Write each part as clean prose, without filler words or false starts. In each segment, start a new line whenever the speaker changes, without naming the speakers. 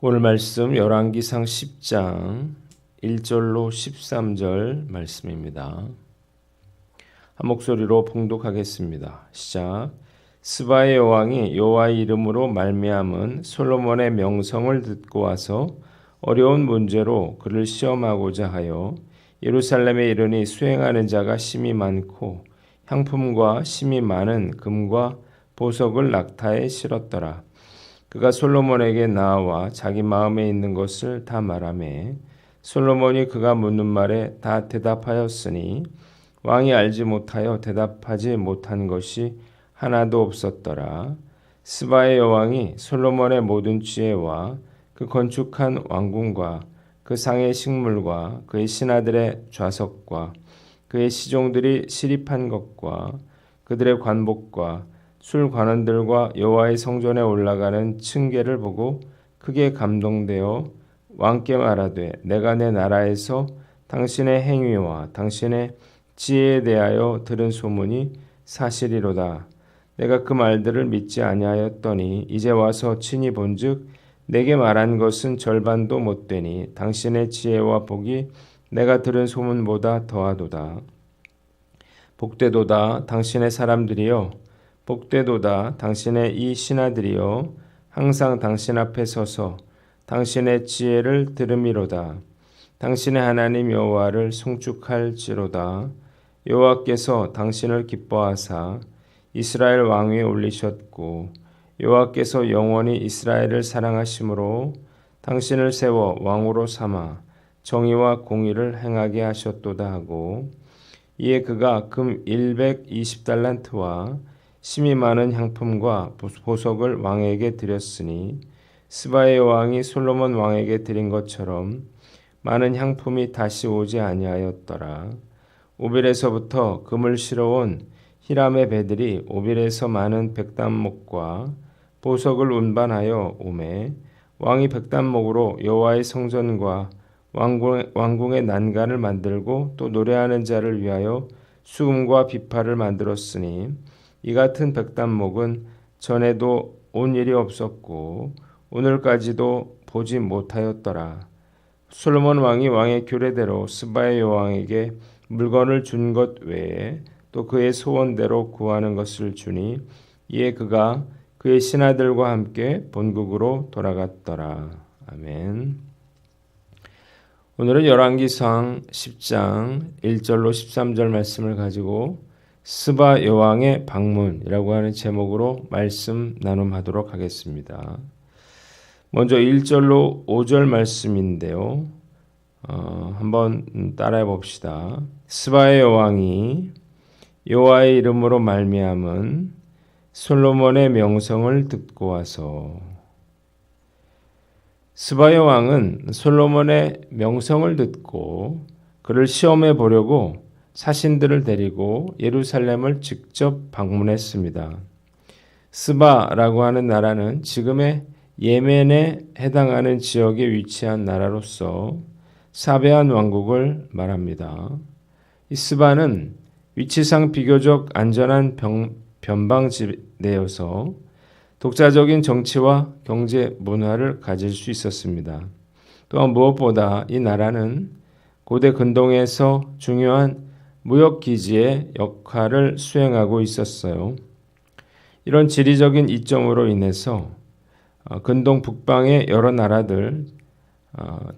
오늘 말씀 열왕기상 10장 1절로 13절 말씀입니다. 한 목소리로 봉독하겠습니다. 시작. 스바의 여왕이 여호와의 이름으로 말미암은 솔로몬의 명성을 듣고 와서 어려운 문제로 그를 시험하고자 하여 예루살렘에 이르니 수행하는 자가 심히 많고 향품과 심히 많은 금과 보석을 낙타에 실었더라. 그가 솔로몬에게 나와 자기 마음에 있는 것을 다 말하매 솔로몬이 그가 묻는 말에 다 대답하였으니 왕이 알지 못하여 대답하지 못한 것이 하나도 없었더라. 스바의 여왕이 솔로몬의 모든 지혜와 그 건축한 왕궁과 그 상의 식물과 그의 신하들의 좌석과 그의 시종들이 시립한 것과 그들의 관복과 술관원들과 여호와의 성전에 올라가는 층계를 보고 크게 감동되어 왕께 말하되 내가 내 나라에서 당신의 행위와 당신의 지혜에 대하여 들은 소문이 사실이로다. 내가 그 말들을 믿지 아니하였더니 이제 와서 친히 본즉 내게 말한 것은 절반도 못되니 당신의 지혜와 복이 내가 들은 소문보다 더하도다. 복되도다 당신의 사람들이여 복되도다 당신의 이 신하들이여 항상 당신 앞에 서서 당신의 지혜를 들음이로다. 당신의 하나님 여호와를 송축할지로다. 여호와께서 당신을 기뻐하사 이스라엘 왕위에 올리셨고 여호와께서 영원히 이스라엘을 사랑하심으로 당신을 세워 왕으로 삼아 정의와 공의를 행하게 하셨도다 하고 이에 그가 금 120달란트와 심히 많은 향품과 보석을 왕에게 드렸으니 스바의 왕이 솔로몬 왕에게 드린 것처럼 많은 향품이 다시 오지 아니하였더라. 오빌에서부터 금을 실어온 히람의 배들이 오빌에서 많은 백단목과 보석을 운반하여 오매 왕이 백단목으로 여호와의 성전과 왕궁의 난간을 만들고 또 노래하는 자를 위하여 수금과 비파를 만들었으니 이 같은 백단목은 전에도 온 일이 없었고 오늘까지도 보지 못하였더라. 솔로몬 왕이 왕의 규례대로 스바의 여왕에게 물건을 준 것 외에 또 그의 소원대로 구하는 것을 주니 이에 그가 그의 신하들과 함께 본국으로 돌아갔더라. 아멘. 오늘은 열왕기상 10장 1절로 13절 말씀을 가지고 스바 여왕의 방문이라고 하는 제목으로 말씀 나눔하도록 하겠습니다. 먼저 1절로 5절 말씀인데요. 한번 따라해 봅시다. 스바의 여왕이 여호와의 이름으로 말미암은 솔로몬의 명성을 듣고 와서. 스바 여왕은 솔로몬의 명성을 듣고 그를 시험해 보려고 사신들을 데리고 예루살렘을 직접 방문했습니다. 스바라고 하는 나라는 지금의 예멘에 해당하는 지역에 위치한 나라로서 사베한 왕국을 말합니다. 이 스바는 위치상 비교적 안전한 변방지대여서 독자적인 정치와 경제 문화를 가질 수 있었습니다. 또한 무엇보다 이 나라는 고대 근동에서 중요한 무역기지의 역할을 수행하고 있었어요. 이런 지리적인 이점으로 인해서 근동 북방의 여러 나라들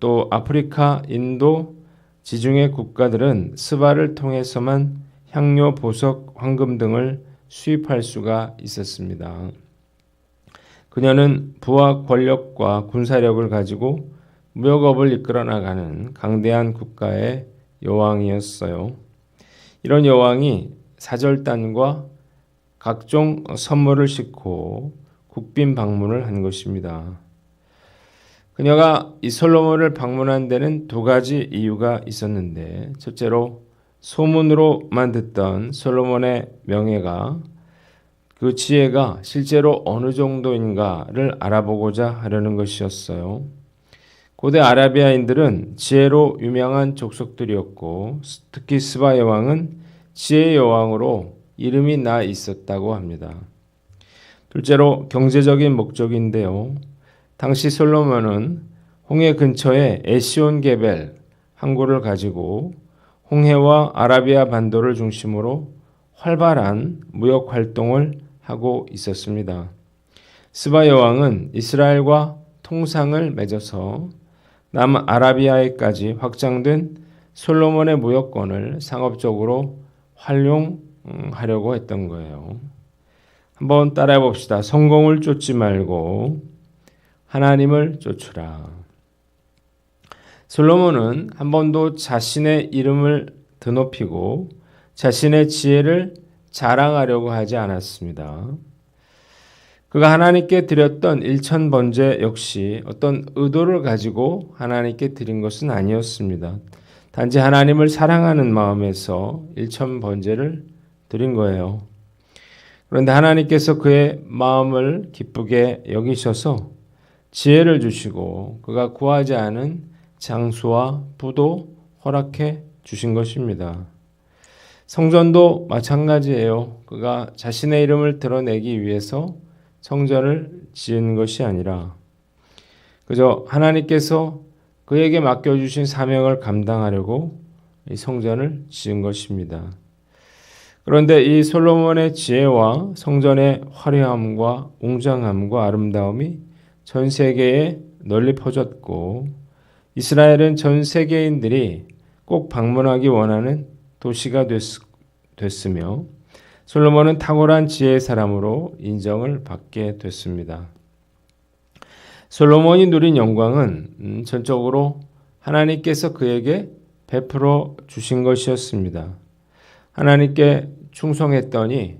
또 아프리카, 인도, 지중해 국가들은 스바를 통해서만 향료, 보석, 황금 등을 수입할 수가 있었습니다. 그녀는 부와 권력과 군사력을 가지고 무역업을 이끌어 나가는 강대한 국가의 여왕이었어요. 이런 여왕이 사절단과 각종 선물을 싣고 국빈 방문을 한 것입니다. 그녀가 이 솔로몬을 방문한 데는 두 가지 이유가 있었는데 첫째로 소문으로만 듣던 솔로몬의 명예가 그 지혜가 실제로 어느 정도인가를 알아보고자 하려는 것이었어요. 고대 아라비아인들은 지혜로 유명한 족속들이었고 특히 스바 여왕은 지혜의 여왕으로 이름이 나 있었다고 합니다. 둘째로 경제적인 목적인데요. 당시 솔로몬은 홍해 근처에 에시온 게벨 항구를 가지고 홍해와 아라비아 반도를 중심으로 활발한 무역 활동을 하고 있었습니다. 스바 여왕은 이스라엘과 통상을 맺어서 남아라비아에까지 확장된 솔로몬의 무역권을 상업적으로 활용하려고 했던 거예요. 한번 따라해 봅시다. 성공을 쫓지 말고 하나님을 쫓으라. 솔로몬은 한 번도 자신의 이름을 드높이고 자신의 지혜를 자랑하려고 하지 않았습니다. 그가 하나님께 드렸던 일천번제 역시 어떤 의도를 가지고 하나님께 드린 것은 아니었습니다. 단지 하나님을 사랑하는 마음에서 일천번제를 드린 거예요. 그런데 하나님께서 그의 마음을 기쁘게 여기셔서 지혜를 주시고 그가 구하지 않은 장수와 부도 허락해 주신 것입니다. 성전도 마찬가지예요. 그가 자신의 이름을 드러내기 위해서 성전을 지은 것이 아니라 그저 하나님께서 그에게 맡겨주신 사명을 감당하려고 이 성전을 지은 것입니다. 그런데 이 솔로몬의 지혜와 성전의 화려함과 웅장함과 아름다움이 전 세계에 널리 퍼졌고 이스라엘은 전 세계인들이 꼭 방문하기 원하는 도시가 됐으며 솔로몬은 탁월한 지혜의 사람으로 인정을 받게 됐습니다. 솔로몬이 누린 영광은 전적으로 하나님께서 그에게 베풀어 주신 것이었습니다. 하나님께 충성했더니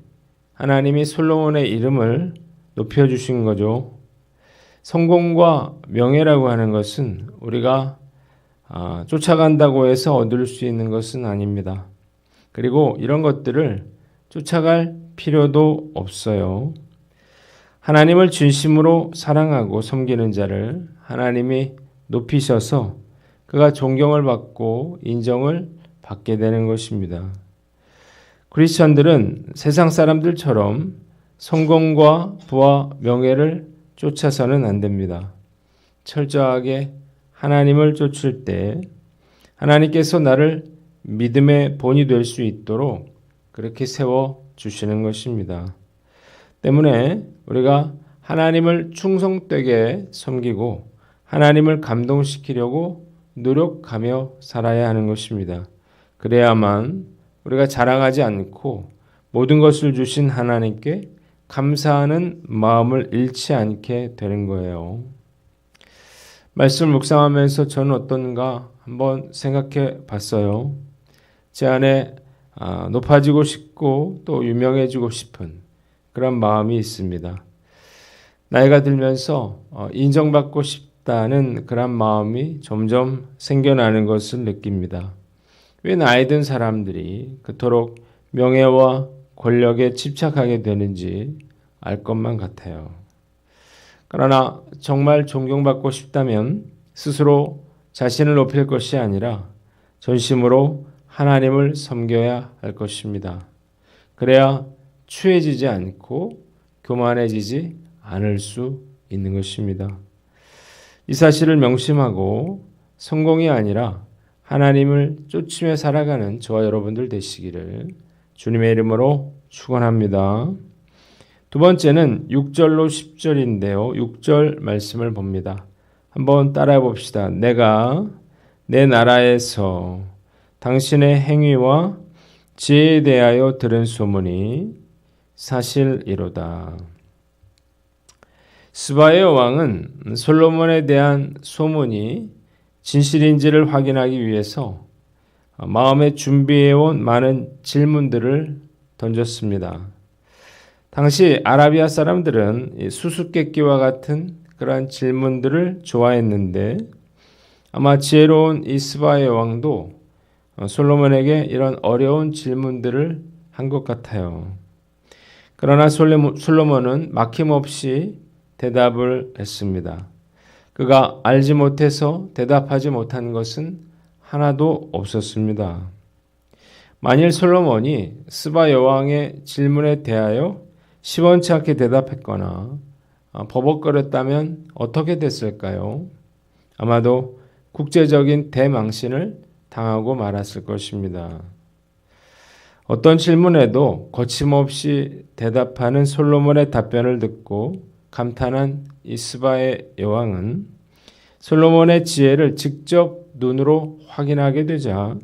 하나님이 솔로몬의 이름을 높여주신 거죠. 성공과 명예라고 하는 것은 우리가 쫓아간다고 해서 얻을 수 있는 것은 아닙니다. 그리고 이런 것들을 쫓아갈 필요도 없어요. 하나님을 진심으로 사랑하고 섬기는 자를 하나님이 높이셔서 그가 존경을 받고 인정을 받게 되는 것입니다. 크리스천들은 세상 사람들처럼 성공과 부와 명예를 쫓아서는 안 됩니다. 철저하게 하나님을 쫓을 때 하나님께서 나를 믿음의 본이 될 수 있도록 그렇게 세워 주시는 것입니다. 때문에 우리가 하나님을 충성되게 섬기고 하나님을 감동시키려고 노력하며 살아야 하는 것입니다. 그래야만 우리가 자랑하지 않고 모든 것을 주신 하나님께 감사하는 마음을 잃지 않게 되는 거예요. 말씀을 묵상하면서 저는 어떤가 한번 생각해 봤어요. 제 안에 높아지고 싶고 또 유명해지고 싶은 그런 마음이 있습니다. 나이가 들면서 인정받고 싶다는 그런 마음이 점점 생겨나는 것을 느낍니다. 왜 나이 든 사람들이 그토록 명예와 권력에 집착하게 되는지 알 것만 같아요. 그러나 정말 존경받고 싶다면 스스로 자신을 높일 것이 아니라 전심으로 하나님을 섬겨야 할 것입니다. 그래야 추해지지 않고 교만해지지 않을 수 있는 것입니다. 이 사실을 명심하고 성공이 아니라 하나님을 쫓으며 살아가는 저와 여러분들 되시기를 주님의 이름으로 축원합니다. 두 번째는 6절로 10절인데요. 6절 말씀을 봅니다. 한번 따라해 봅시다. 내가 내 나라에서 당신의 행위와 지혜에 대하여 들은 소문이 사실이로다. 스바의 왕은 솔로몬에 대한 소문이 진실인지를 확인하기 위해서 마음에 준비해온 많은 질문들을 던졌습니다. 당시 아라비아 사람들은 수수께끼와 같은 그러한 질문들을 좋아했는데 아마 지혜로운 이 스바의 왕도 솔로몬에게 이런 어려운 질문들을 한 것 같아요. 그러나 솔로몬은 막힘없이 대답을 했습니다. 그가 알지 못해서 대답하지 못한 것은 하나도 없었습니다. 만일 솔로몬이 스바 여왕의 질문에 대하여 시원치 않게 대답했거나 버벅거렸다면 어떻게 됐을까요? 아마도 국제적인 대망신을 당하고 말았을 것입니다. 어떤 질문에도 거침없이 대답하는 솔로몬의 답변을 듣고 감탄한 이 스바의 여왕은 솔로몬의 지혜를 직접 눈으로 확인하게 되자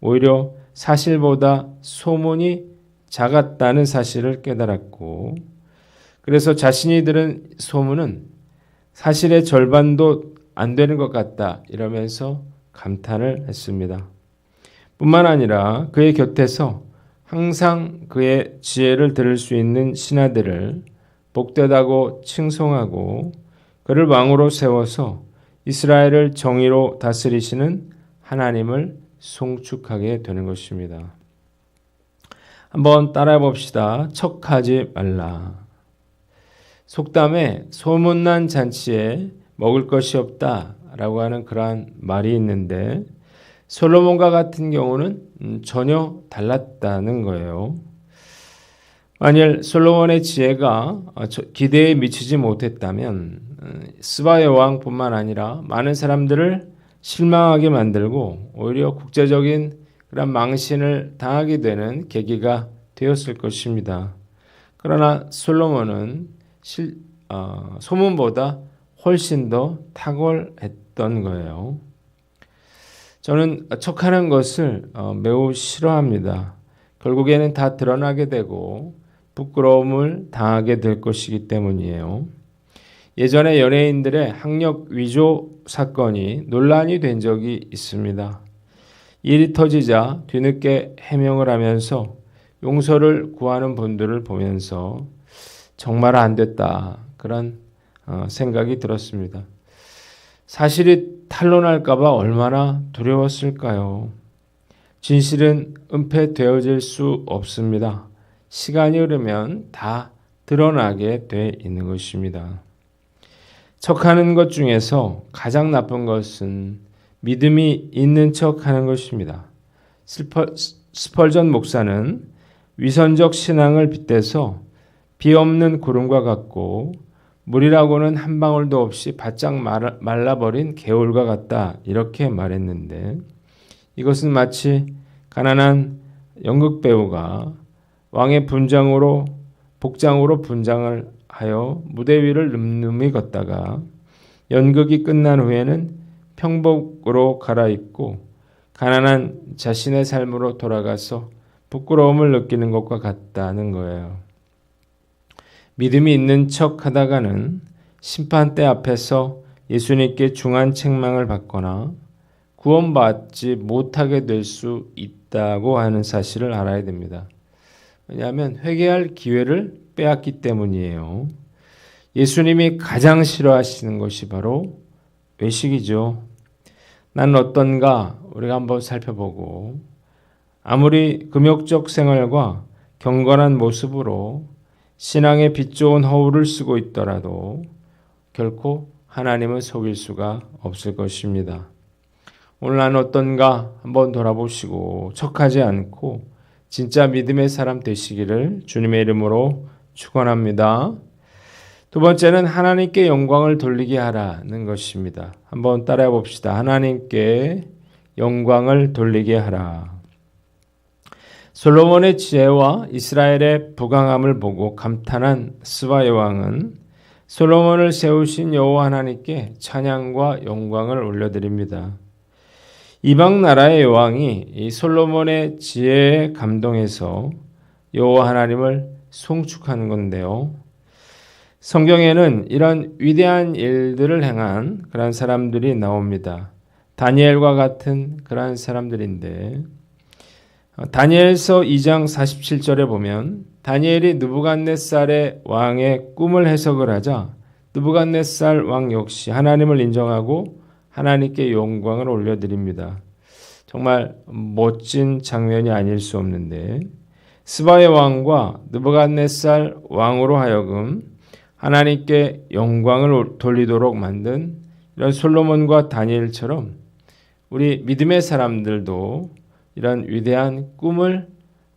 오히려 사실보다 소문이 작았다는 사실을 깨달았고, 그래서 자신이 들은 소문은 사실의 절반도 안 되는 것 같다 이러면서 감탄을 했습니다. 뿐만 아니라 그의 곁에서 항상 그의 지혜를 들을 수 있는 신하들을 복되다고 칭송하고 그를 왕으로 세워서 이스라엘을 정의로 다스리시는 하나님을 송축하게 되는 것입니다. 한번 따라해 봅시다. 척하지 말라. 속담에 소문난 잔치에 먹을 것이 없다라고 하는 그러한 말이 있는데 솔로몬과 같은 경우는 전혀 달랐다는 거예요. 만일 솔로몬의 지혜가 기대에 미치지 못했다면 스바의 왕뿐만 아니라 많은 사람들을 실망하게 만들고 오히려 국제적인 그런 망신을 당하게 되는 계기가 되었을 것입니다. 그러나 솔로몬은 소문보다 훨씬 더 탁월했던 거예요. 저는 척하는 것을 매우 싫어합니다. 결국에는 다 드러나게 되고 부끄러움을 당하게 될 것이기 때문이에요. 예전에 연예인들의 학력 위조 사건이 논란이 된 적이 있습니다. 일이 터지자 뒤늦게 해명을 하면서 용서를 구하는 분들을 보면서 정말 안 됐다 그런 생각이 들었습니다. 사실이 탄로날까 봐 얼마나 두려웠을까요? 진실은 은폐되어질 수 없습니다. 시간이 흐르면 다 드러나게 돼 있는 것입니다. 척하는 것 중에서 가장 나쁜 것은 믿음이 있는 척하는 것입니다. 스펄전 목사는 위선적 신앙을 빗대서 비 없는 구름과 같고 물이라고는 한 방울도 없이 바짝 말라버린 개울과 같다 이렇게 말했는데, 이것은 마치 가난한 연극 배우가 왕의 복장으로 분장을 하여 무대 위를 늠름히 걷다가 연극이 끝난 후에는 평복으로 갈아입고 가난한 자신의 삶으로 돌아가서 부끄러움을 느끼는 것과 같다는 거예요. 믿음이 있는 척 하다가는 심판대 앞에서 예수님께 중한 책망을 받거나 구원받지 못하게 될 수 있다고 하는 사실을 알아야 됩니다. 왜냐하면 회개할 기회를 빼앗기 때문이에요. 예수님이 가장 싫어하시는 것이 바로 외식이죠. 나는 어떤가 우리가 한번 살펴보고 아무리 금욕적 생활과 경건한 모습으로 신앙의 빛 좋은 허울을 쓰고 있더라도 결코 하나님을 속일 수가 없을 것입니다. 오늘 나는 어떤가 한번 돌아보시고 척하지 않고 진짜 믿음의 사람 되시기를 주님의 이름으로 축원합니다. 두 번째는 하나님께 영광을 돌리게 하라는 것입니다. 한번 따라해 봅시다. 하나님께 영광을 돌리게 하라. 솔로몬의 지혜와 이스라엘의 부강함을 보고 감탄한 스바의 왕은 솔로몬을 세우신 여호와 하나님께 찬양과 영광을 올려드립니다. 이방 나라의 왕이 이 솔로몬의 지혜에 감동해서 여호와 하나님을 송축하는 건데요. 성경에는 이런 위대한 일들을 행한 그런 사람들이 나옵니다. 다니엘과 같은 그런 사람들인데 다니엘서 2장 47절에 보면 다니엘이 느부갓네살의 왕의 꿈을 해석을 하자 느부갓네살 왕 역시 하나님을 인정하고 하나님께 영광을 올려드립니다. 정말 멋진 장면이 아닐 수 없는데 스바의 왕과 느부갓네살 왕으로 하여금 하나님께 영광을 돌리도록 만든 이런 솔로몬과 다니엘처럼 우리 믿음의 사람들도 이런 위대한 꿈을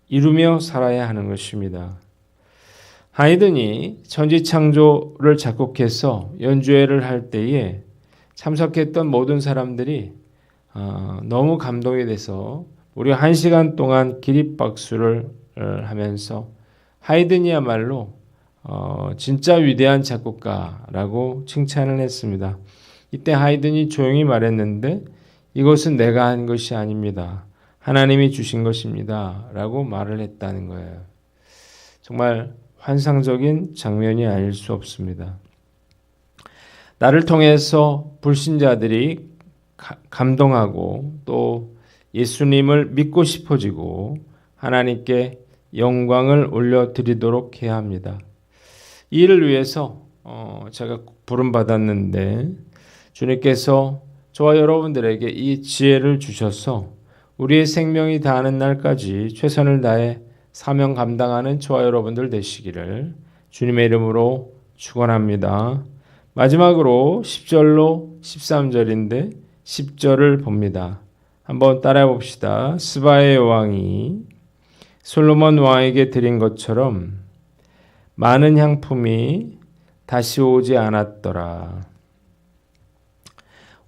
이루며 살아야 하는 것입니다. 하이든이 천지창조를 작곡해서 연주회를 할 때에 참석했던 모든 사람들이 너무 감동이 돼서 우리 1시간 동안 기립박수를 하면서 하이든이야말로 진짜 위대한 작곡가라고 칭찬을 했습니다. 이때 하이든이 조용히 말했는데 이것은 내가 한 것이 아닙니다. 하나님이 주신 것입니다. 라고 말을 했다는 거예요. 정말 환상적인 장면이 아닐 수 없습니다. 나를 통해서 불신자들이 감동하고 또 예수님을 믿고 싶어지고 하나님께 영광을 올려드리도록 해야 합니다. 이 일을 위해서 제가 부름받았는데 주님께서 저와 여러분들에게 이 지혜를 주셔서 우리의 생명이 다하는 날까지 최선을 다해 사명 감당하는 저와 여러분들 되시기를 주님의 이름으로 축원합니다. 마지막으로 10절로 13절인데 10절을 봅니다. 한번 따라해 봅시다. 스바의 왕이 솔로몬 왕에게 드린 것처럼 많은 향품이 다시 오지 않았더라.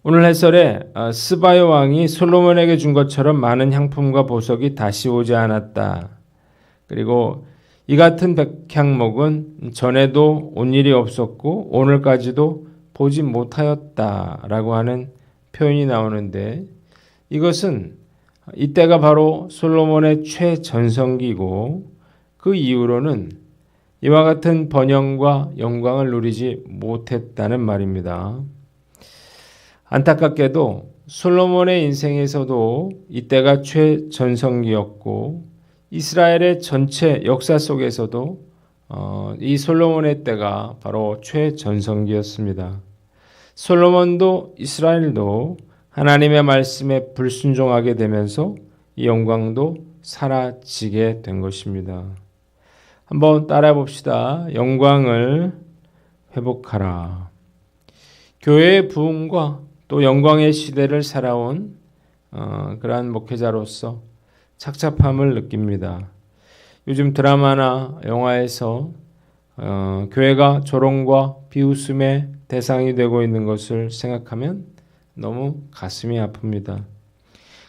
오늘 해설에 스바의 왕이 솔로몬에게 준 것처럼 많은 향품과 보석이 다시 오지 않았다. 그리고 이 같은 백향목은 전에도 온 일이 없었고 오늘까지도 보지 못하였다라고 하는 표현이 나오는데 이것은 이때가 바로 솔로몬의 최전성기고 그 이후로는 이와 같은 번영과 영광을 누리지 못했다는 말입니다. 안타깝게도 솔로몬의 인생에서도 이때가 최전성기였고 이스라엘의 전체 역사 속에서도 이 솔로몬의 때가 바로 최전성기였습니다. 솔로몬도 이스라엘도 하나님의 말씀에 불순종하게 되면서 이 영광도 사라지게 된 것입니다. 한번 따라해 봅시다. 영광을 회복하라. 교회의 부흥과 또 영광의 시대를 살아온 그러한 목회자로서 착잡함을 느낍니다. 요즘 드라마나 영화에서 교회가 조롱과 비웃음의 대상이 되고 있는 것을 생각하면 너무 가슴이 아픕니다.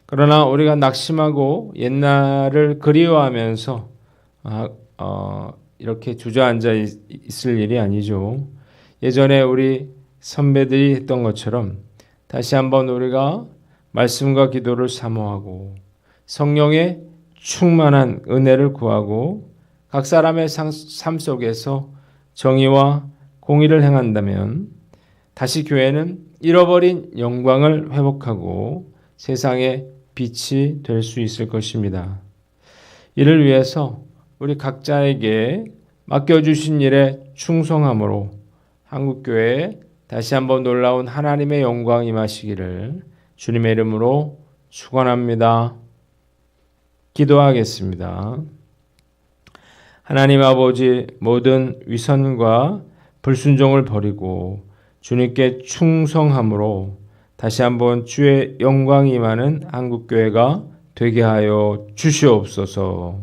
그러나 우리가 낙심하고 옛날을 그리워하면서 이렇게 주저앉아 있을 일이 아니죠. 예전에 우리 선배들이 했던 것처럼 다시 한번 우리가 말씀과 기도를 사모하고 성령의 충만한 은혜를 구하고 각 사람의 삶 속에서 정의와 공의를 행한다면 다시 교회는 잃어버린 영광을 회복하고 세상의 빛이 될 수 있을 것입니다. 이를 위해서 우리 각자에게 맡겨주신 일에 충성함으로 한국교회에 다시 한번 놀라운 하나님의 영광이 임하시기를 주님의 이름으로 축원합니다. 기도하겠습니다. 하나님 아버지, 모든 위선과 불순종을 버리고 주님께 충성함으로 다시 한번 주의 영광이 임하는 한국교회가 되게 하여 주시옵소서.